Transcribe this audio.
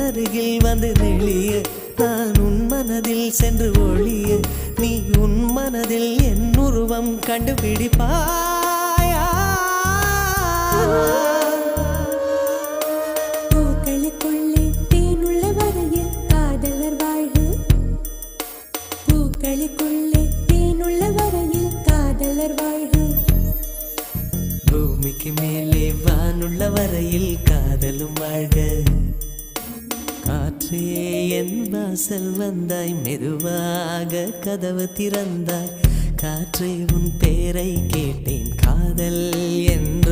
அருகில் வந்து நெளிய நான் உன் மனதில் சென்று ஒளிய நீ உன் மனதில் என் உருவம் கண்டுபிடிப்பாயா பூக்களுக்குள்ளே தேனுள்ள வரையில் காதலர் வாழ்வு பூக்களுக்குள்ளே தேனுள்ள வரையில் காதலர் வாழ்வு பூமிக்கு மேலே வானுள்ள வரையில் காதலும் வாழ்க காற்றே என் வாசல் வந்தாய் மெதுவாக கதவு திறந்தாய் காற்றே உன் பேரை கேட்டேன் காதல் என்ற